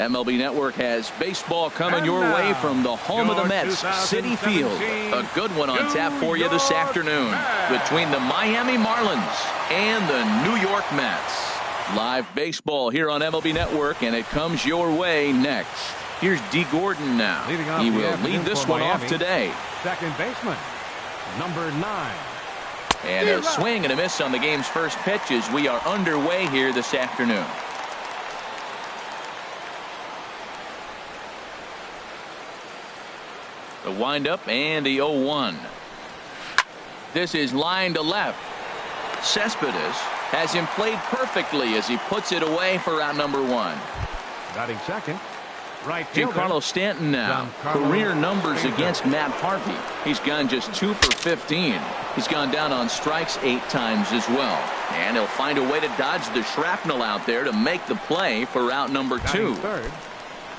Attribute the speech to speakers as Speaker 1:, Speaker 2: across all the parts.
Speaker 1: MLB Network has baseball coming your way from the home of the Mets, Citi Field. A good one on tap for you this afternoon between the Miami Marlins and the New York Mets. Live baseball here on MLB Network, and it comes your way next. Here's D. Gordon now. He will lead this one off today.
Speaker 2: Second baseman, number 9.
Speaker 1: And a swing and a miss on the game's first pitch as we are underway here this afternoon. The windup and the 0-1. This is line to left. Cespedes has him played perfectly as he puts it away for out number 1.
Speaker 2: Batting second, right fielder
Speaker 1: Giancarlo Stanton now. Career numbers against Matt Harvey. He's gone just 2 for 15. He's gone down on strikes 8 times as well. And he'll find a way to dodge the shrapnel out there to make the play for out number 2.
Speaker 2: Third,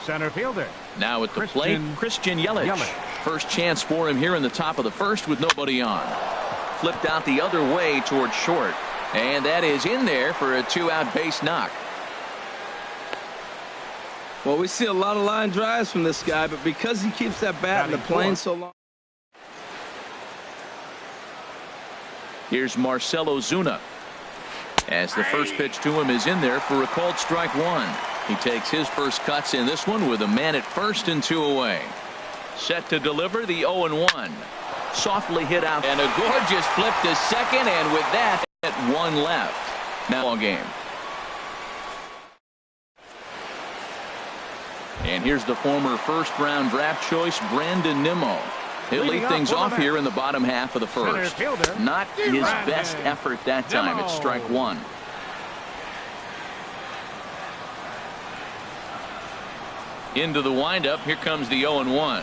Speaker 2: center fielder.
Speaker 1: Now at the plate, Christian Yelich. First chance for him here in the top of the first with nobody on. Flipped out the other way towards short. And that is in there for a 2-out base knock.
Speaker 3: Well, we see a lot of line drives from this guy, but because he keeps that bat in the plane so long.
Speaker 1: Here's Marcell Ozuna. As the first pitch to him is in there for a called strike 1. He takes his first cuts in this one with a man at first and 2 away. Set to deliver the 0-1. Softly hit out and a gorgeous flip to second, and with that at 1 left. Now on game. And here's the former first-round draft choice Brandon Nimmo. He'll lead things off here in the bottom half of the first. Not his best effort that time. It's strike 1. Into the windup. Here comes the 0-1.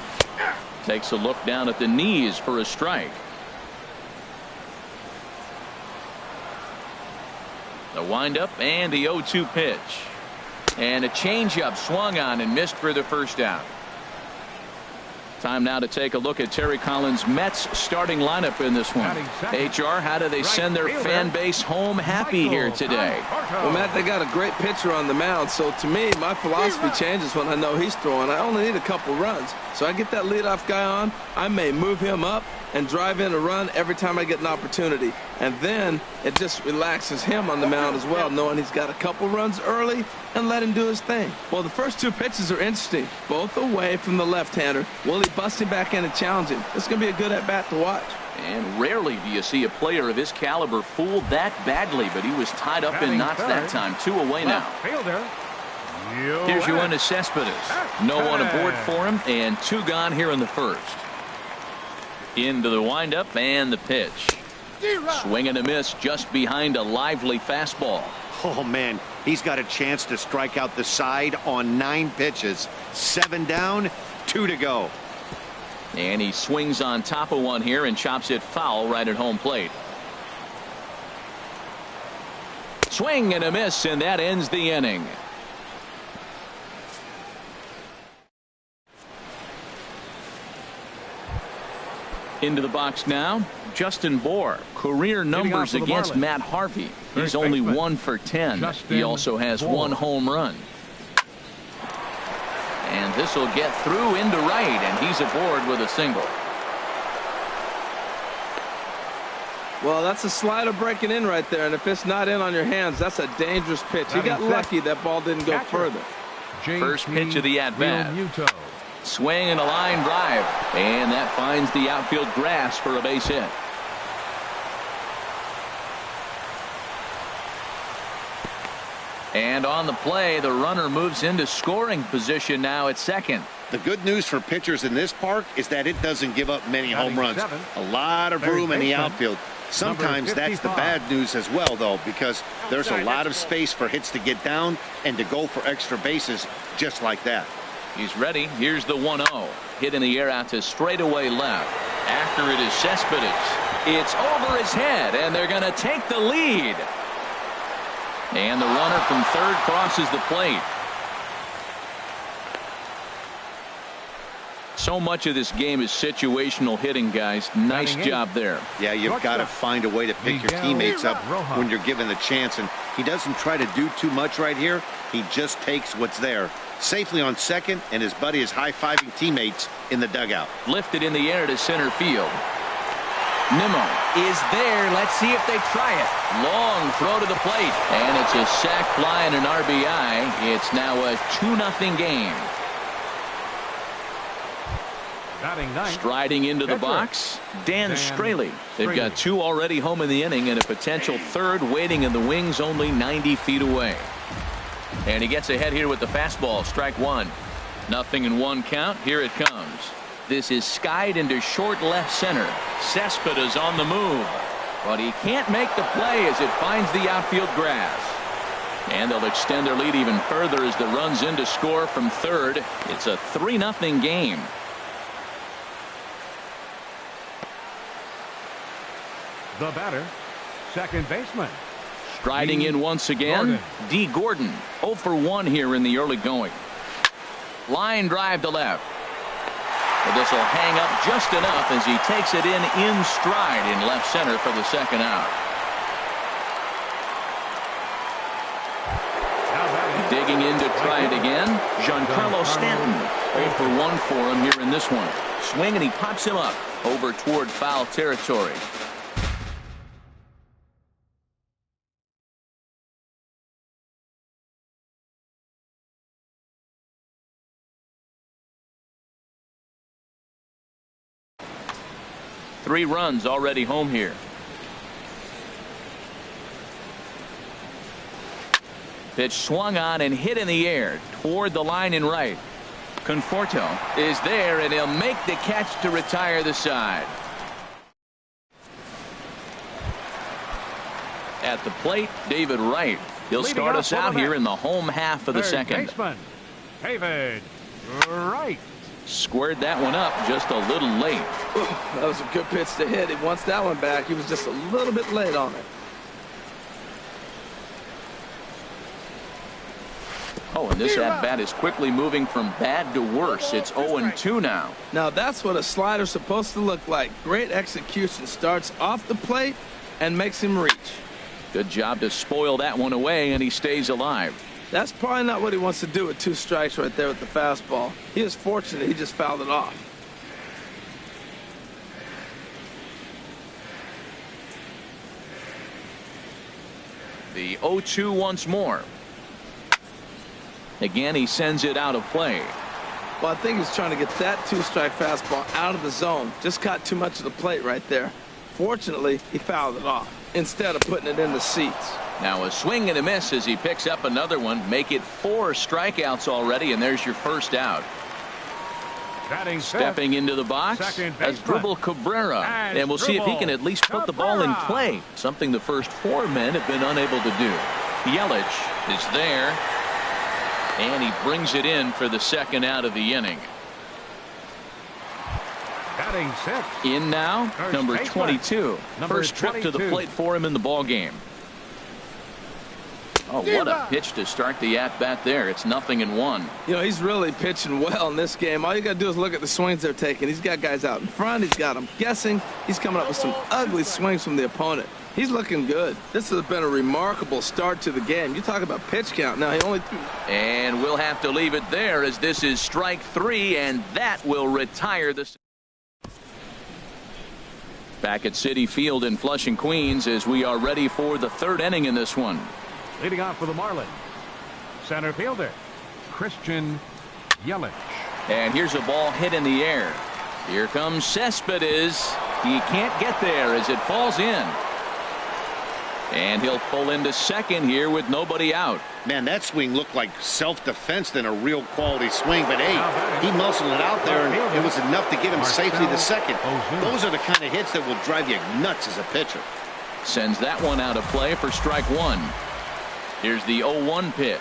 Speaker 1: Takes a look down at the knees for a strike. The windup and the 0-2 pitch. And a changeup swung on and missed for the first out. Time now to take a look at Terry Collins' Mets starting lineup in this one. HR, how do they send their fan base home happy here today?
Speaker 3: Well, Matt, they got a great pitcher on the mound, so to me, my philosophy changes when I know he's throwing. I only need a couple runs. So I get that leadoff guy on, I may move him up and drive in a run every time I get an opportunity. And then it just relaxes him on the mound as well, knowing he's got a couple runs early and let him do his thing. Well, the first 2 pitches are interesting, both away from the left-hander. Will he bust him back in and challenge him? It's going to be a good at-bat to watch.
Speaker 1: And rarely do you see a player of his caliber fooled that badly, but he was tied up in knots that time. 2 away now. Here's Yoenis Cespedes. No one aboard for him, and 2 gone here in the first. Into the windup and the pitch. Swing and a miss just behind a lively fastball.
Speaker 4: Oh, man, he's got a chance to strike out the side on 9 pitches. 7 down, 2 to go.
Speaker 1: And he swings on top of one here and chops it foul right at home plate. Swing and a miss, and that ends the inning. Into the box now, Justin Bour. Career numbers against Matt Harvey. He's only 1 for 10. He also has 1 home run. And this will get through into right, and he's aboard with a single.
Speaker 3: Well, that's a slider breaking in right there, and if it's not in on your hands, that's a dangerous pitch. He got lucky that ball didn't go further.
Speaker 1: First pitch of the at-bat. Swing and a line drive, and that finds the outfield grass for a base hit. And on the play, the runner moves into scoring position now at second.
Speaker 4: The good news for pitchers in this park is that it doesn't give up many home runs. A lot of room in the outfield. Sometimes that's the bad news as well, though, because there's a lot of space for hits to get down and to go for extra bases just like that.
Speaker 1: He's ready. Here's the 1-0. Hit in the air out to straightaway left. After it is Cespedes. It's over his head, and they're going to take the lead. And the runner from third crosses the plate. So much of this game is situational hitting, guys. Nice job there.
Speaker 4: Yeah, you've got to find a way to pick your teammates up when you're given the chance. And he doesn't try to do too much right here. He just takes what's there. Safely on second, and his buddy is high-fiving teammates in the dugout.
Speaker 1: Lifted in the air to center field. Nimmo is there. Let's see if they try it. Long throw to the plate. And it's a sac fly and an RBI. It's now a 2-0 game. Striding into the box, Dan Straley. They've got 2 already home in the inning and a potential 3rd waiting in the wings only 90 feet away. And he gets ahead here with the fastball. Strike 1. 0-1 count. Here it comes. This is skied into short left center. Cespedes on the move, but he can't make the play as it finds the outfield grass. And they'll extend their lead even further as the run's in to score from third. It's a 3-0 game.
Speaker 2: The batter, second baseman.
Speaker 1: Striding in once again, D. Gordon. 0 for 1 here in the early going. Line drive to left. But this will hang up just enough as he takes it in stride in left center for the second out. Digging in to try it again, Giancarlo Stanton. 0 for 1 for him here in this one. Swing and he pops him up over toward foul territory. Three runs already home here. Pitch swung on and hit in the air toward the line in right. Conforto is there and he'll make the catch to retire the side. At the plate, David Wright. He'll start us out here in the home half of the second.
Speaker 2: Baseman, David Wright.
Speaker 1: Squared that one up just a little late.
Speaker 3: That was a good pitch to hit. He wants that one back. He was just a little bit late on it.
Speaker 1: Oh, and this at-bat is quickly moving from bad to worse. It's 0-2 now.
Speaker 3: Now that's what a slider's supposed to look like. Great execution. Starts off the plate and makes him reach.
Speaker 1: Good job to spoil that one away, and he stays alive.
Speaker 3: That's probably not what he wants to do with 2 strikes right there with the fastball. He is fortunate he just fouled it off.
Speaker 1: The 0-2 once more. Again, he sends it out of play.
Speaker 3: Well, I think he's trying to get that 2-strike fastball out of the zone. Just caught too much of the plate right there. Fortunately, he fouled it off instead of putting it in the seats.
Speaker 1: Now a swing and a miss as he picks up another one. Make it 4 strikeouts already, and there's your first out. Stepping into the box, Asdrubal Cabrera. And we'll see if he can at least put the ball in play, something the first 4 men have been unable to do. Yelich is there, and he brings it in for the second out of the inning. In now, number 22. First trip to the plate for him in the ball game. Oh, what a pitch to start the at-bat there. It's 0-1.
Speaker 3: You know, he's really pitching well in this game. All you got to do is look at the swings they're taking. He's got guys out in front. He's got them guessing. He's coming up with some ugly swings from the opponent. He's looking good. This has been a remarkable start to the game. You talk about pitch count. Now, he only threw.
Speaker 1: And we'll have to leave it there as this is strike 3, and that will retire the. Back at Citi Field in Flushing, Queens, as we are ready for the 3rd inning in this one.
Speaker 2: Leading off for the Marlins, center fielder, Christian Yelich.
Speaker 1: And here's a ball hit in the air. Here comes Cespedes. He can't get there as it falls in. And he'll pull into second here with nobody out.
Speaker 4: Man, that swing looked like self-defense than a real quality swing. But, hey, he muscled it out there, and it was enough to get him safely to second. Those are the kind of hits that will drive you nuts as a pitcher.
Speaker 1: Sends that one out of play for strike 1. Here's the 0-1 pitch.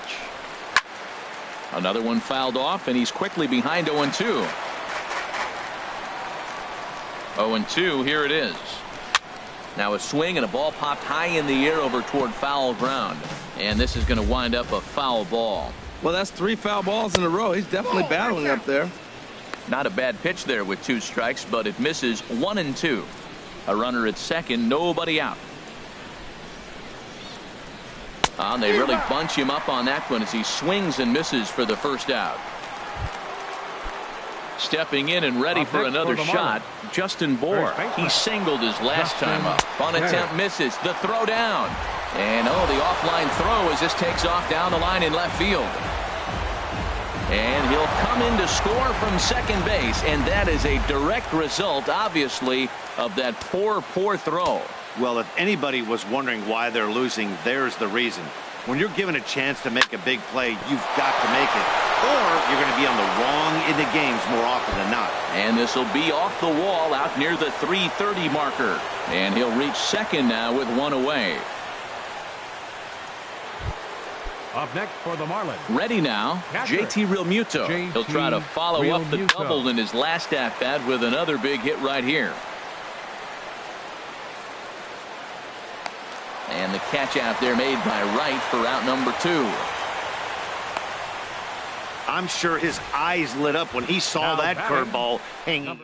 Speaker 1: Another one fouled off, and he's quickly behind 0-2. 0-2, here it is. Now a swing and a ball popped high in the air over toward foul ground. And this is going to wind up a foul ball.
Speaker 3: Well, that's 3 foul balls in a row. He's definitely battling up there.
Speaker 1: Not a bad pitch there with 2 strikes, but it misses 1-2. A runner at second, nobody out. They really bunch him up on that one as he swings and misses for the first out. Stepping in and ready for another shot, Justin Bour. He singled his last time up. On attempt misses. The throw down. And the offline throw as this takes off down the line in left field. And he'll come in to score from second base. And that is a direct result, obviously, of that poor throw.
Speaker 4: Well, if anybody was wondering why they're losing, there's the reason. When you're given a chance to make a big play, you've got to make it, or you're going to be on the wrong end of games more often than not.
Speaker 1: And this will be off the wall out near the 3:30 marker. And he'll reach second now with 1 away.
Speaker 2: Up next for the Marlins.
Speaker 1: Ready now, JT Realmuto. He'll try to follow up the double in his last at-bat with another big hit right here. And the catch out there made by Wright for out number 2.
Speaker 4: I'm sure his eyes lit up when he saw that curveball hanging.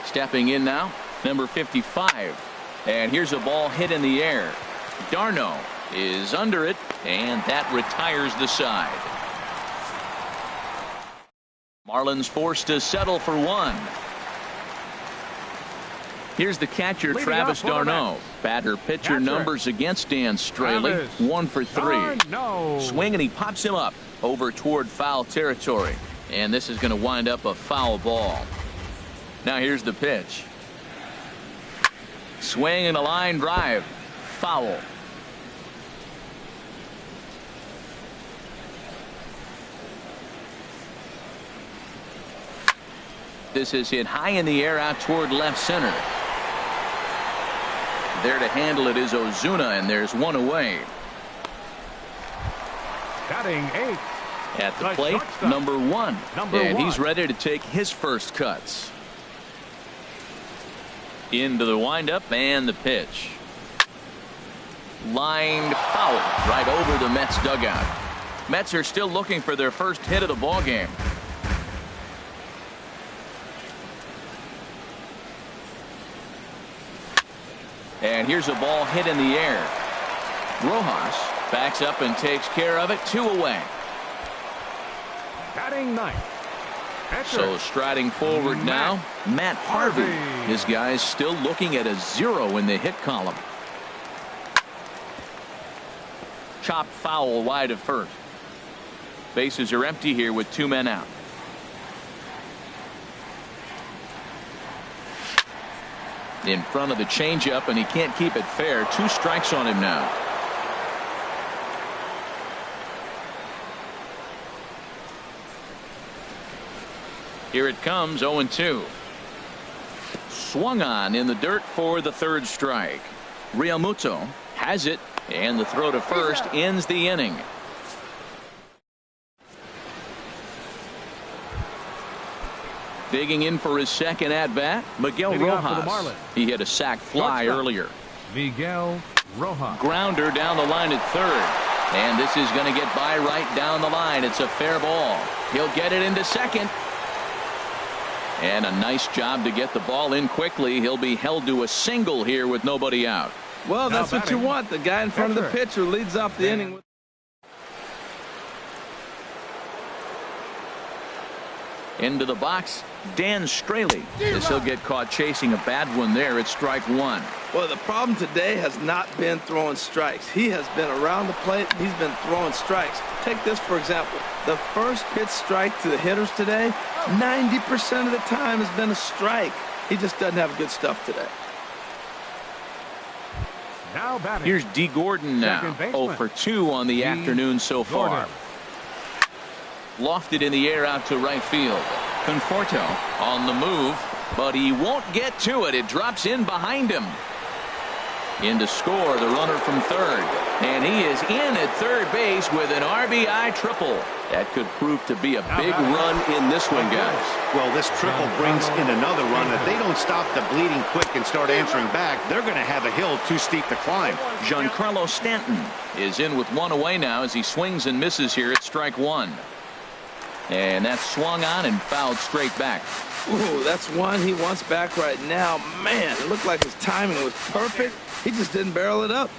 Speaker 1: Stepping in now, number 55. And here's a ball hit in the air. Darno is under it, and that retires the side. Marlins forced to settle for 1. Here's the catcher, Travis d'Arnaud. Batter-pitcher numbers against Dan Straley. 1 for 3. Swing, and he pops him up over toward foul territory. And this is going to wind up a foul ball. Now here's the pitch. Swing and a line drive. Foul. This is hit high in the air out toward left center. There to handle it is Ozuna, and there's 1 away.
Speaker 2: Batting 8.
Speaker 1: At the plate, number 1. And he's ready to take his first cuts. Into the windup and the pitch. Lined foul right over the Mets dugout. Mets are still looking for their first hit of the ball game. And here's a ball hit in the air. Rojas backs up and takes care of it. 2 away.
Speaker 2: Batting 9.
Speaker 1: So striding forward now, Matt Harvey. His guys still looking at a 0 in the hit column. Chopped foul wide of first. Bases are empty here with 2 men out. In front of the changeup, and he can't keep it fair. 2 strikes on him now. Here it comes, 0-2. Swung on in the dirt for the 3rd strike. Realmuto has it, and the throw to first ends the inning. Digging in for his second at-bat, Miguel Rojas. He hit a sac fly earlier.
Speaker 2: Miguel Rojas.
Speaker 1: Grounder down the line at 3rd. And this is going to get by right down the line. It's a fair ball. He'll get it into second. And a nice job to get the ball in quickly. He'll be held to a single here with nobody out.
Speaker 3: Well, that's what you want. The guy in front of the pitcher leads off the inning.
Speaker 1: Into the box, Dan Straley. As he'll get caught chasing a bad one there at strike 1.
Speaker 3: Well, the problem today has not been throwing strikes. He has been around the plate. He's been throwing strikes. Take this, for example. The first pitch strike to the hitters today, 90% of the time has been a strike. He just doesn't have good stuff today.
Speaker 2: Now batting.
Speaker 1: Here's D. Gordon now. 0 for 2 on the afternoon so far. Lofted in the air out to right field. Conforto on the move, but he won't get to it. It drops in behind him. In to score, the runner from third. And he is in at third base with an RBI triple. That could prove to be a big run in this one, guys.
Speaker 4: Well, this triple brings in another run. If they don't stop the bleeding quick and start answering back, they're going to have a hill too steep to climb.
Speaker 1: Giancarlo Stanton is in with one away now as he swings and misses here at strike one. And that's swung on and fouled straight back.
Speaker 3: Ooh, that's one he wants back right now. Man, it looked like his timing was perfect. He just didn't barrel it up.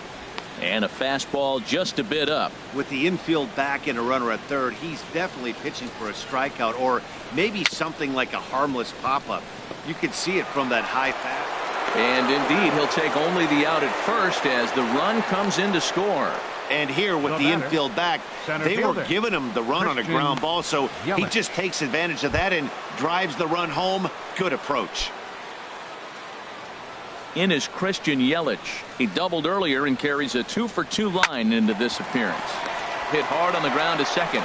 Speaker 1: And a fastball just a bit up.
Speaker 4: With the infield back and a runner at third, he's definitely pitching for a strikeout or maybe something like a harmless pop-up. You can see it from that high fast.
Speaker 1: And indeed, he'll take only the out at first as the run comes in to score.
Speaker 4: And here with the infield back, they were giving him the run on a ground ball, so he just takes advantage of that and drives the run home. Good approach.
Speaker 1: In is Christian Yelich. He doubled earlier and carries a 2-for-2 line into this appearance. Hit hard on the ground to second.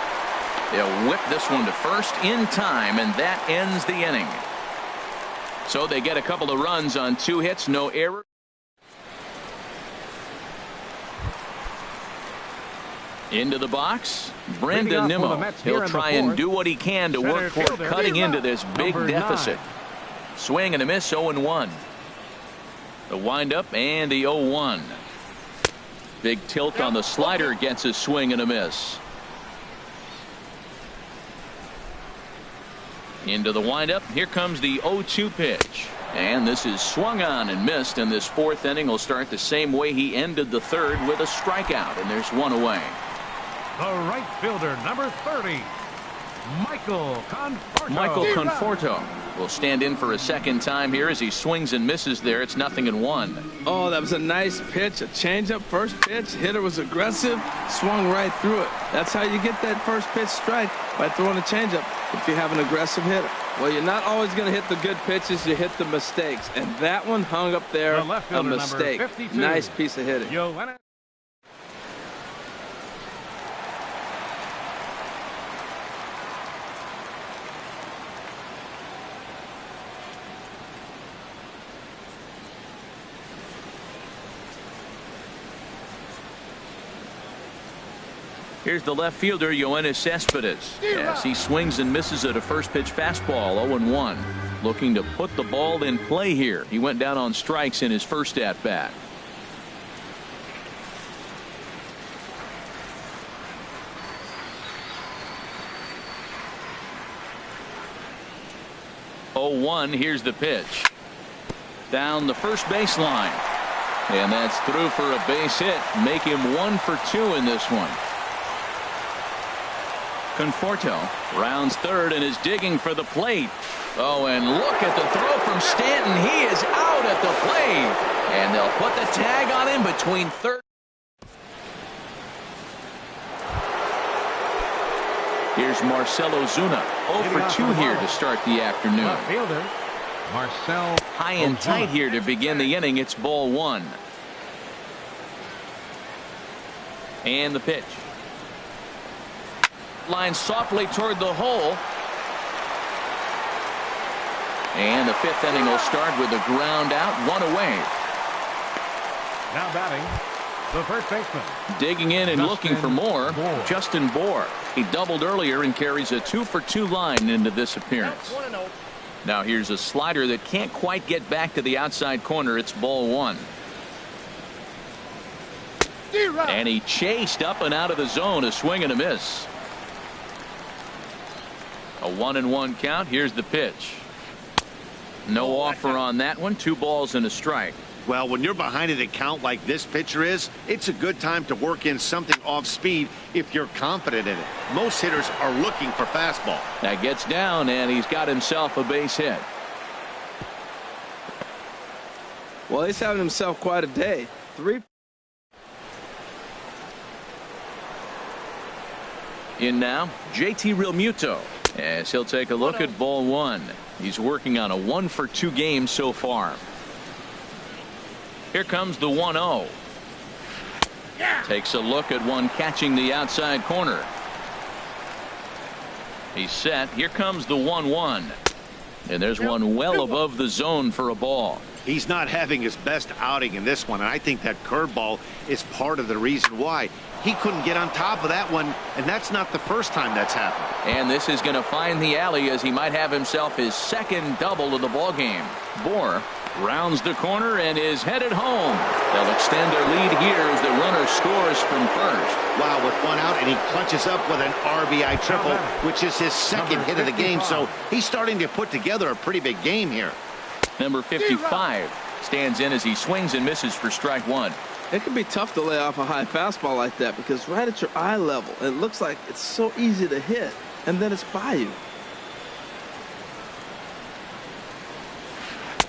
Speaker 1: They'll whip this one to first in time, and that ends the inning. So they get a couple of runs on 2 hits, no error. Into the box, Brendan Nimmo. He'll try and do what he can to work toward cutting into this big deficit. Swing and a miss, 0-1. The windup and the 0-1. Big tilt on the slider, gets a swing and a miss. Into the windup, here comes the 0-2 pitch. And this is swung on and missed, and this 4th inning will start the same way he ended the 3rd with a strikeout, and there's one away.
Speaker 2: The right fielder, number 30, Michael Conforto.
Speaker 1: Michael Conforto will stand in for a second time here as he swings and misses there. It's 0-1.
Speaker 3: Oh, that was a nice pitch. A changeup first pitch. Hitter was aggressive. Swung right through it. That's how you get that first pitch strike, by throwing a changeup if you have an aggressive hitter. Well, you're not always going to hit the good pitches. You hit the mistakes. And that one hung up there, a mistake. Nice piece of hitting.
Speaker 1: Here's the left fielder, Yoenis Cespedes, as he swings and misses at a first pitch fastball, 0-1. Looking to put the ball in play here. He went down on strikes in his first at bat. Here's the pitch. Down the first baseline. And that's through for a base hit. Make him 1 for 2 in this one. Conforto rounds third and is digging for the plate. Oh, and look at the throw from Stanton. He is out at the plate. And they'll put the tag on him between third. Here's Marcell Ozuna, 0 for 2 here to start the afternoon.
Speaker 2: Left fielder, Marcell
Speaker 1: High and tight here to begin the inning. It's ball 1. And the pitch. Line softly toward the hole. And the 5th inning will start with a ground out, 1 away.
Speaker 2: Now batting, the first baseman.
Speaker 1: Digging in and looking for more, Justin Bour. He doubled earlier and carries a 2 for 2 line into this appearance. Now here's a slider that can't quite get back to the outside corner. It's ball 1. And he chased up and out of the zone, a swing and a miss. A 1-1 count. Here's the pitch. No offer on that one. 2 balls and a strike.
Speaker 4: Well, when you're behind at a count like this pitcher is, it's a good time to work in something off speed if you're confident in it. Most hitters are looking for fastball.
Speaker 1: That gets down, and he's got himself a base hit.
Speaker 3: Well, he's having himself quite a day. 3.
Speaker 1: In now, JT Realmuto, as he'll take a look at ball 1. He's working on a 1 for 2 game so far. Here comes the 1-0. Takes a look at one catching the outside corner. He's set. Here comes the 1-1. And there's one well above the zone for a ball.
Speaker 4: He's not having his best outing in this one, and I think that curveball is part of the reason why. He couldn't get on top of that one, and that's not the first time that's happened.
Speaker 1: And this is going to find the alley as he might have himself his second double of the ball game. Bohr rounds the corner and is headed home. They'll extend their lead here as the runner scores from first.
Speaker 4: Wow, with one out, and he clutches up with an RBI triple, which is his second hit of the game, so he's starting to put together a pretty big game here.
Speaker 1: Number 55 stands in as he swings and misses for strike one.
Speaker 3: It can be tough to lay off a high fastball like that because right at your eye level, it looks like it's so easy to hit, and then it's by you.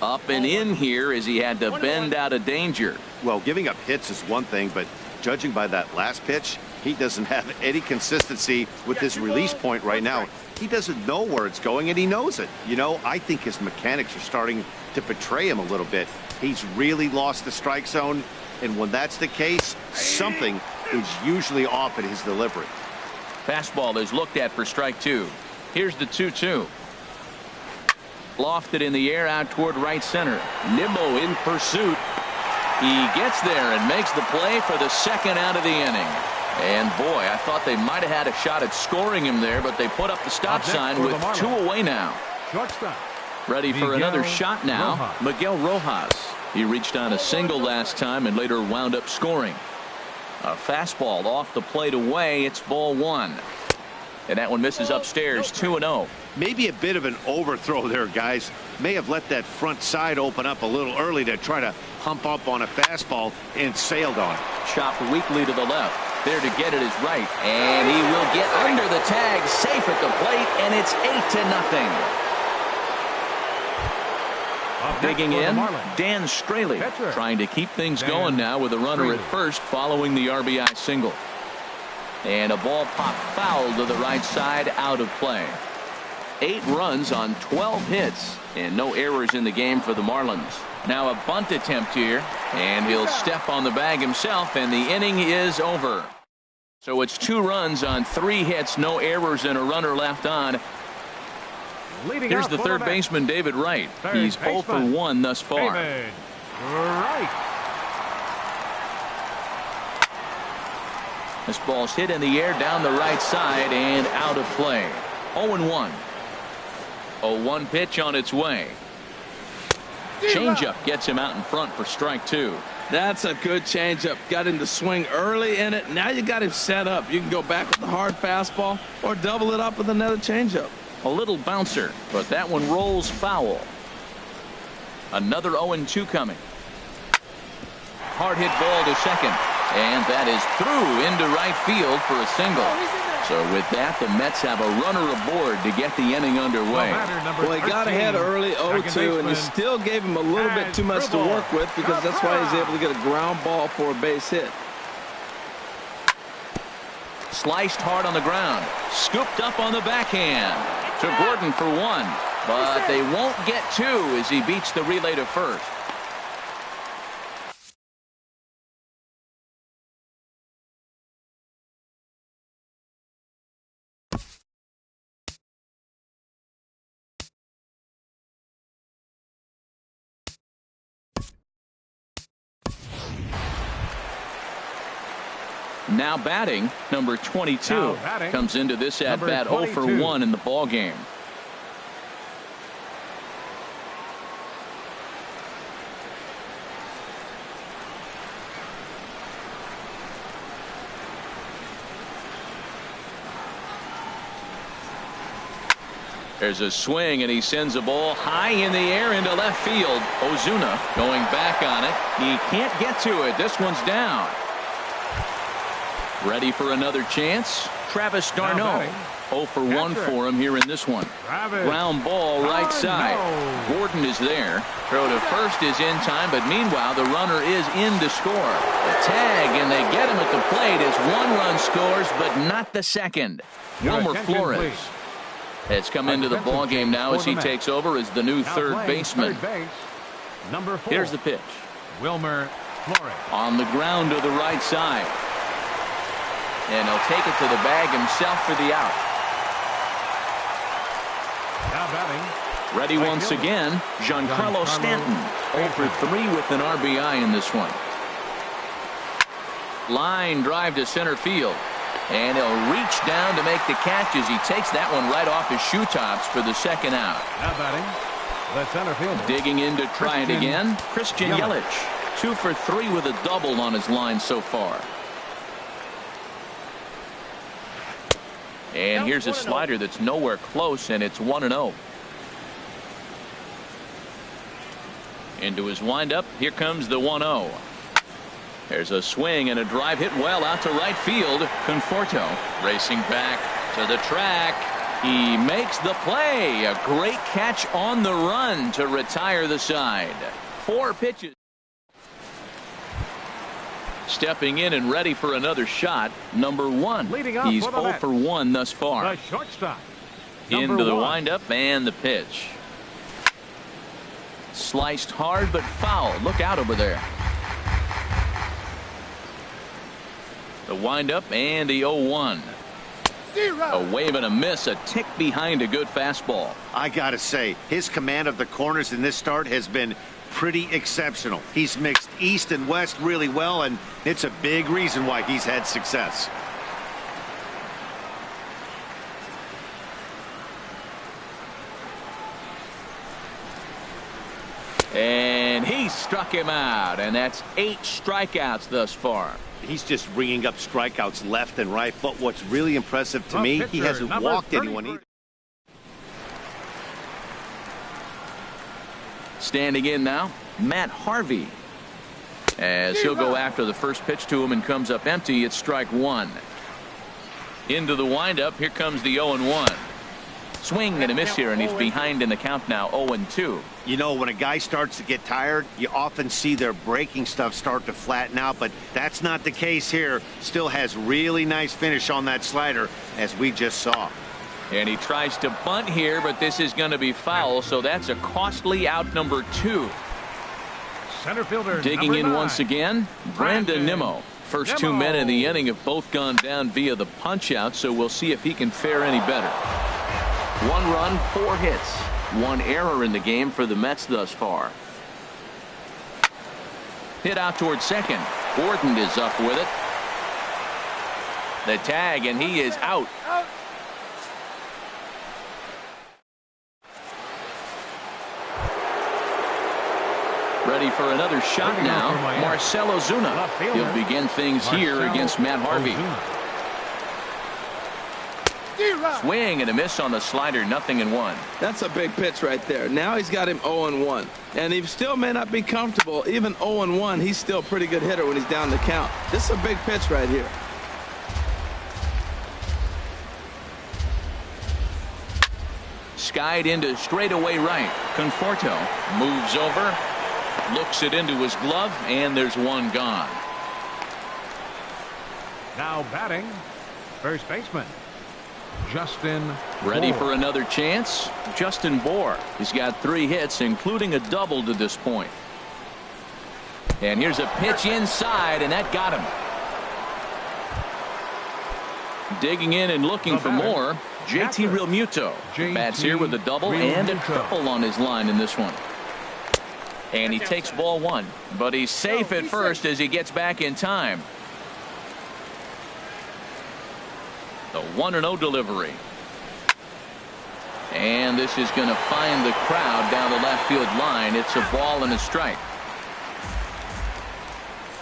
Speaker 1: Up and in here as he had to bend out of danger.
Speaker 4: Well, giving up hits is one thing, but judging by that last pitch, he doesn't have any consistency with his release point right now. He doesn't know where it's going, and he knows it. You know, I think his mechanics are starting to betray him a little bit. He's really lost the strike zone, and when that's the case, something is usually off at his delivery.
Speaker 1: Fastball is looked at for strike two. Here's the 2-2. Lofted in the air out toward right center. Nimmo in pursuit. He gets there and makes the play for the second out of the inning. And boy, I thought they might have had a shot at scoring him there, but they put up the stop sign with two away now.
Speaker 2: Shortstop.
Speaker 1: Ready for another shot now. Miguel Rojas. He reached on a single last time and later wound up scoring. A fastball off the plate away. It's ball one. And that one misses upstairs, 2-0.
Speaker 4: Maybe a bit of an overthrow there, guys. May have let that front side open up a little early to try to hump up on a fastball and sailed on it.
Speaker 1: Chopped weakly to the left. There to get it is right. And he will get under the tag, safe at the plate, and it's 8-0. Digging in, Dan Straley trying to keep things going now with a runner at first following the RBI single. And a ball pop foul to the right side, out of play. 8 runs on 12 hits and no errors in the game for the Marlins. Now a bunt attempt here, and he'll step on the bag himself, and the inning is over. So it's 2 runs on 3 hits, no errors, and a runner left on. Here's the third baseman, David Wright. He's 0 for 1 thus far.
Speaker 2: David Wright.
Speaker 1: This ball's hit in the air down the right side and out of play. 0-1. 0-1 pitch on its way. Changeup gets him out in front for strike 2.
Speaker 3: That's a good changeup. Got him to swing early in it. Now you got him set up. You can go back with the hard fastball or double it up with another changeup.
Speaker 1: A little bouncer, but that one rolls foul. Another 0-2 coming. Hard hit ball to second. And that is through into right field for a single. So with that, the Mets have a runner aboard to get the inning underway.
Speaker 3: Well, he got ahead early 0-2, and you still gave him a little bit too much to work with because that's why he's able to get a ground ball for a base hit.
Speaker 1: Sliced hard on the ground. Scooped up on the backhand. To Gordon for 1. But they won't get 2 as he beats the relay to first. Now batting, number 22 comes into this at bat 0 for 1 in the ball game. There's a swing, and he sends a ball high in the air into left field. Ozuna going back on it. He can't get to it. This one's down. Ready for another chance. Travis d'Arnaud. 0 for 1 for him here in this one. Ground ball right side. Gordon is there. Throw to first is in time, but meanwhile the runner is in to score. The tag, and they get him at the plate as 1 run scores, but not the second. Wilmer Flores has come into the ball game now as he takes over as the new third baseman. Here's the pitch.
Speaker 2: Wilmer Flores
Speaker 1: on the ground to the right side. And he'll take it to the bag himself for the out.
Speaker 2: Now batting.
Speaker 1: Ready once again, Giancarlo Stanton. 0 for 3 with an RBI in this one. Line drive to center field. And he'll reach down to make the catch as he takes that one right off his shoe tops for the second out.
Speaker 2: Now batting, the center fielder.
Speaker 1: Digging in to try it again, Christian Yelich. 2 for 3 with a double on his line so far. And here's a slider that's nowhere close, and it's 1-0. Into his windup, here comes the 1-0. There's a swing and a drive hit well out to right field. Conforto racing back to the track. He makes the play. A great catch on the run to retire the side. 4 pitches. Stepping in and ready for another shot, number 1. He's 0 for 1 thus far.
Speaker 2: The shortstop.
Speaker 1: Into the windup and the pitch. Sliced hard but foul. Look out over there. The windup and the 0-1. A wave and a miss, a tick behind a good fastball.
Speaker 4: I gotta say, his command of the corners in this start has been pretty exceptional. He's mixed east and west really well, and it's a big reason why he's had success.
Speaker 1: And he struck him out, and that's 8 strikeouts thus far.
Speaker 4: He's just ringing up strikeouts left and right, but what's really impressive to me, he hasn't walked anyone either.
Speaker 1: Standing in now, Matt Harvey. As he'll go after the first pitch to him and comes up empty, it's strike 1. Into the windup, here comes the 0-1. Swing and a miss here, and he's behind in the count now, 0-2.
Speaker 4: You know, when a guy starts to get tired, you often see their breaking stuff start to flatten out, but that's not the case here. Still has really nice finish on that slider, as we just saw.
Speaker 1: And he tries to bunt here, but this is going to be foul, so that's a costly out number 2.
Speaker 2: Center fielder
Speaker 1: digging in
Speaker 2: 9.
Speaker 1: once again, Brandon Nimmo. First 2 men in the inning have both gone down via the punch out, so we'll see if he can fare any better. 1 run, 4 hits. 1 error in the game for the Mets thus far. Hit out towards second. Gordon is up with it. The tag, and he is out. Ready for another shot now, Marcell Ozuna. He'll begin things here against Matt Harvey. Swing and a miss on the slider, 0-1.
Speaker 3: That's a big pitch right there. Now he's got him 0-1. And he still may not be comfortable. Even 0-1, he's still a pretty good hitter when he's down the count. This is a big pitch right here.
Speaker 1: Skied into straightaway right. Conforto moves over, looks it into his glove, and there's 1 gone.
Speaker 2: Now batting, first baseman Justin
Speaker 1: ready
Speaker 2: Bohr.
Speaker 1: for another chance. Justin Bohr. He's got 3 hits, including a double to this point. And here's a pitch inside, and that got him. Digging in and looking for more, JT Realmuto. Bats here with a double and a triple on his line in this one. And he takes ball 1, but he's safe at first as he gets back in time. The 1-0 delivery. And this is going to find the crowd down the left field line. It's a ball and a strike.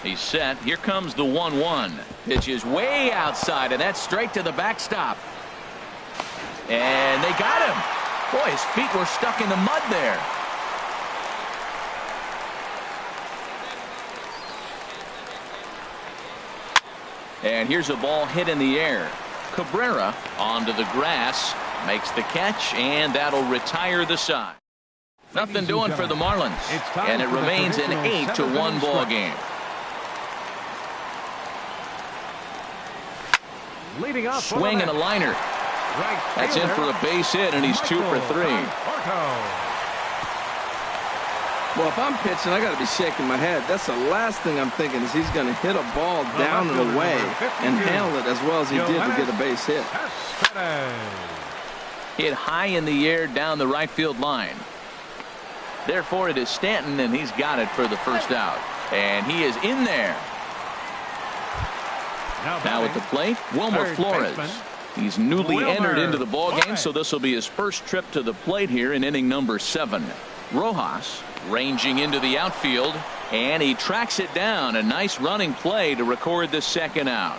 Speaker 1: He's set. Here comes the 1-1. Pitch is way outside, and that's straight to the backstop. And they got him. Boy, his feet were stuck in the mud there. And here's a ball hit in the air. Cabrera onto the grass, makes the catch, and that'll retire the side. Nothing doing for the Marlins, and it remains an 8-1 ball game.
Speaker 2: Leading up,
Speaker 1: swing and a liner. That's in for a base hit, and he's 2 for 3.
Speaker 3: Well, if I'm pitching, I got to be shaking my head. That's the last thing I'm thinking is he's going to hit a ball down and away and handle it as well as he did to get a base hit.
Speaker 1: Hit high in the air down the right field line. Therefore, it is Stanton, and he's got it for the first out. And he is in there. Now at the plate, Wilmer Flores. He's newly entered into the ballgame, so this will be his first trip to the plate here in inning number 7. Rojas ranging into the outfield, and he tracks it down. A nice running play to record the second out.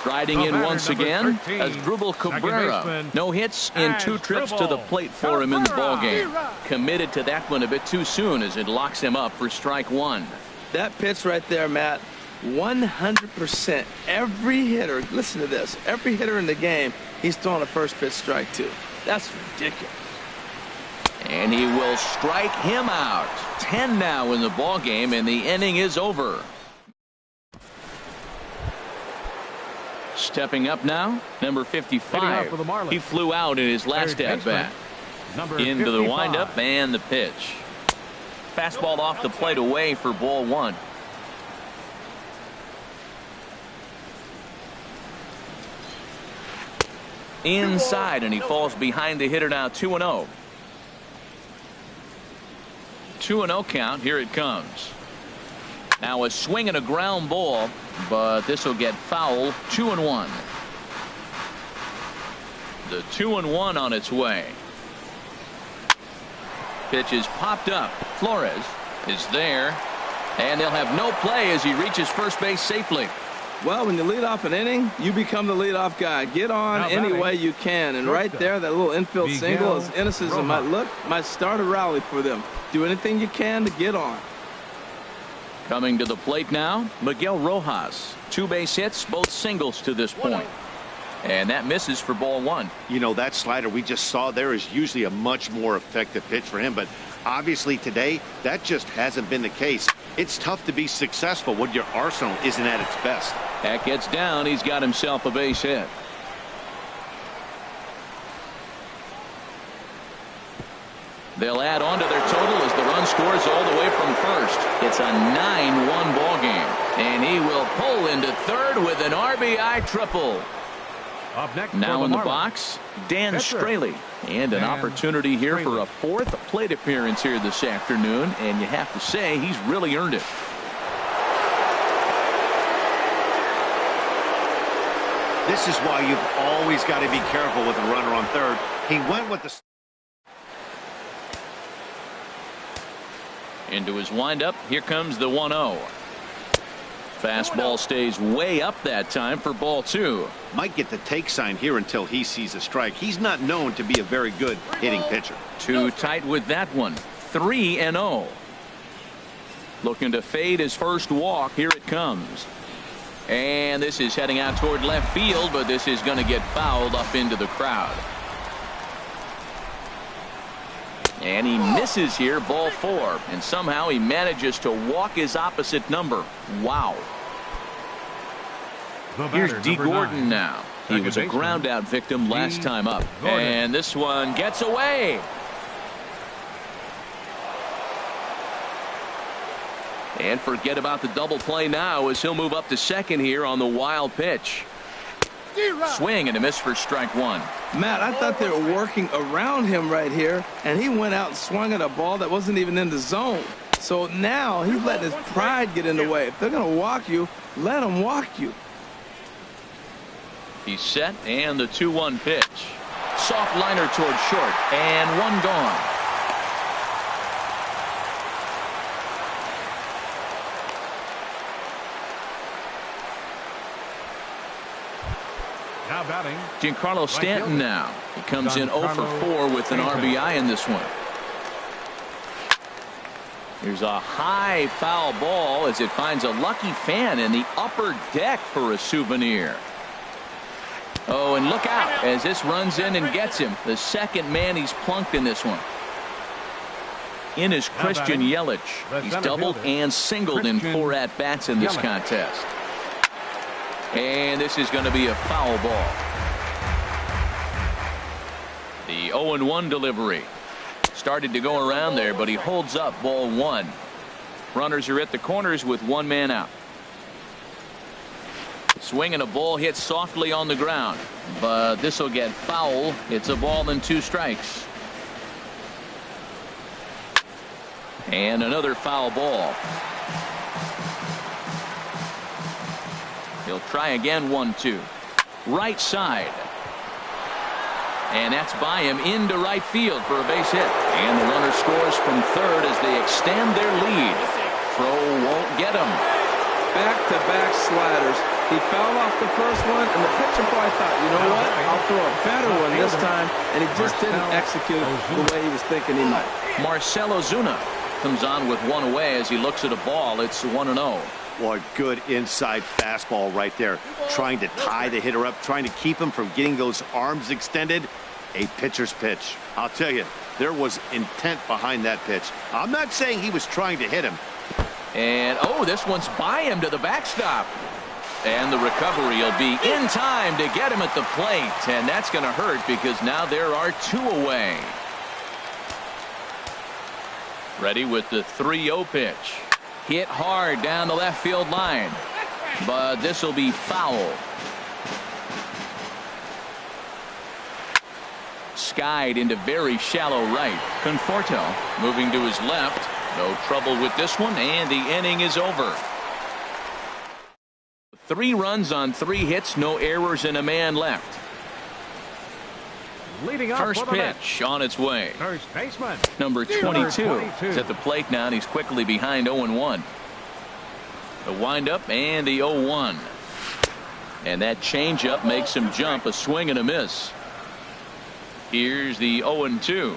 Speaker 1: Striding in once again as Drubal Cabrera. No hits in 2 trips to the plate for him in the ballgame. Committed to that one a bit too soon as it locks him up for strike 1.
Speaker 3: That pitch right there, Matt, 100%. Every hitter, listen to this, every hitter in the game, he's throwing a first pitch strike 2. That's ridiculous.
Speaker 1: And he will strike him out. 10 now in the ballgame, and the inning is over. Stepping up now, number 55. He flew out in his last at-bat. Into the windup and the pitch. Fastball off the plate away for ball 1. Inside, and he falls behind the hitter now. 2-0. 2-0 count. Here it comes. Now a swing and a ground ball, but this will get foul. 2-1. The 2-1 on its way. Pitch is popped up. Flores is there, and they'll have no play as he reaches first base safely.
Speaker 3: Well, when you lead off an inning, you become the leadoff guy. Get on any way you can. And right there, that little infield single, as innocent as it might look, might start a rally for them. Do anything you can to get on.
Speaker 1: Coming to the plate now, Miguel Rojas. 2 base hits, both singles to this point. And that misses for ball 1.
Speaker 4: You know, that slider we just saw there is usually a much more effective pitch for him, but obviously today that just hasn't been the case. It's tough to be successful when your arsenal isn't at its best.
Speaker 1: That gets down. He's got himself a base hit. They'll add on to their total as the run scores all the way from first. It's a 9-1 ball game, and he will pull into third with an RBI triple.
Speaker 2: Up next
Speaker 1: now in the box, Dan Straley, and an opportunity here for a 4th plate appearance here this afternoon, and you have to say he's really earned it.
Speaker 4: This is why you've always got to be careful with a runner on third. He went with the
Speaker 1: into his windup. Here comes the 1-0. Fastball stays way up that time for ball 2.
Speaker 4: Might get the take sign here until he sees a strike. He's not known to be a very good hitting pitcher.
Speaker 1: Too tight with that one. 3-0. Looking to fade his first walk. Here it comes. And this is heading out toward left field, but this is going to get fouled up into the crowd. And he misses here, ball 4. And somehow he manages to walk his opposite number. Wow. Here's D. Gordon now. He was a ground out victim last time up. And this one gets away. And forget about the double play now as he'll move up to second here on the wild pitch. Swing and a miss for strike 1.
Speaker 3: Matt, I thought they were working around him right here, and he went out and swung at a ball that wasn't even in the zone. So now he's letting his pride get in the way. If they're going to walk you, let them walk you.
Speaker 1: He's set, and the 2-1 pitch. Soft liner toward short, and one gone.
Speaker 2: Now batting,
Speaker 1: Giancarlo Stanton now. He comes in 0 for 4 with an RBI in this one. Here's a high foul ball as it finds a lucky fan in the upper deck for a souvenir. Oh, and look out as this runs in and gets him. The second man he's plunked in this one. In is Christian Yelich. He's doubled and singled in 4 at-bats in this contest. And this is going to be a foul ball. The 0-1 delivery. Started to go around there, but he holds up ball 1. Runners are at the corners with 1 man out. Swing and a ball hit softly on the ground, but this will get foul. It's a ball and 2 strikes. And another foul ball. He'll try again, 1-2. Right side. And that's by him into right field for a base hit. And the runner scores from third as they extend their lead. Throw won't get him.
Speaker 3: Back-to-back sliders. He fouled off the first one, and the pitcher probably thought, you know what, I'll throw a better one this time, and he just didn't execute the way he was thinking he might.
Speaker 1: Marcell Ozuna comes on with one away as he looks at a ball. It's 1-0.
Speaker 4: Well, a good inside fastball right there. Trying to tie the hitter up, trying to keep him from getting those arms extended. A pitcher's pitch. I'll tell you, there was intent behind that pitch. I'm not saying he was trying to hit him.
Speaker 1: And, oh, this one's by him to the backstop. And the recovery will be in time to get him at the plate. And that's going to hurt because now there are 2 away. Ready with the 3-0 pitch. Hit hard down the left field line. But this will be foul. Skied into very shallow right. Conforto moving to his left. No trouble with this one, and the inning is over. 3 runs on 3 hits, no errors, and a man left.
Speaker 2: Leading
Speaker 1: First pitch on its way.
Speaker 2: First baseman.
Speaker 1: Number 22 is at the plate now, and he's quickly behind 0-1. The windup and the 0-1. And that changeup makes him jump, a swing and a miss. Here's the 0-2.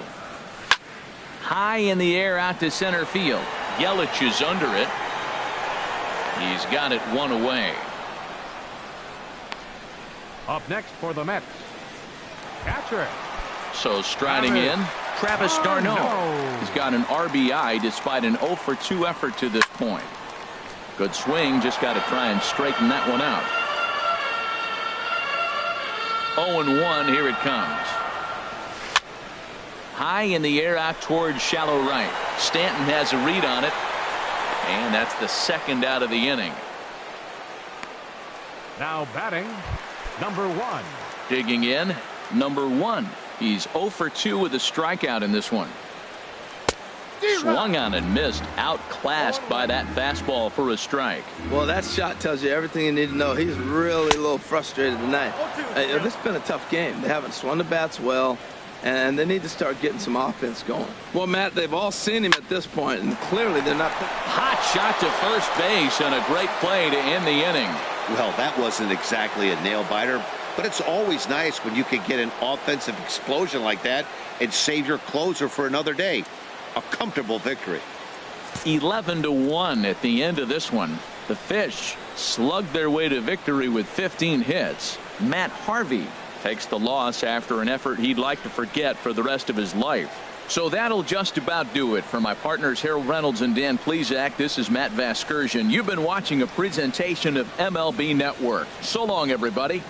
Speaker 1: High in the air out to center field. Yelich is under it. He's got it 1 away.
Speaker 2: Up next for the Mets. Catcher.
Speaker 1: So striding in, Travis d'Arnaud.
Speaker 2: No.
Speaker 1: He's got an RBI despite an 0-for-2 effort to this point. Good swing, just got to try and straighten that one out. 0-1, here it comes. High in the air out towards shallow right. Stanton has a read on it. And that's the second out of the inning.
Speaker 2: Now batting, number 1.
Speaker 1: Digging in, number 1. He's 0-for-2 with a strikeout in this one. Swung on and missed. Outclassed by that fastball for a strike.
Speaker 3: Well, that shot tells you everything you need to know. He's really a little frustrated tonight. This has been a tough game. They haven't swung the bats well, and they need to start getting some offense going. Well, Matt, they've all seen him at this point, and clearly they're not.
Speaker 1: Hot shot to first base and a great play to end the inning.
Speaker 4: Well, that wasn't exactly a nail-biter, but it's always nice when you can get an offensive explosion like that and save your closer for another day. A comfortable victory.
Speaker 1: 11-1 at the end of this one. The Fish slugged their way to victory with 15 hits. Matt Harvey takes the loss after an effort he'd like to forget for the rest of his life. So that'll just about do it. For my partners Harold Reynolds and Dan Plesac, this is Matt Vasgersian. You've been watching a presentation of MLB Network. So long, everybody.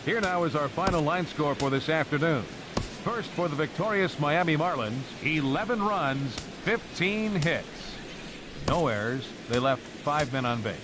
Speaker 2: Here now is our final line score for this afternoon. First, for the victorious Miami Marlins, 11 runs, 15 hits. No errors. They left 5 men on base.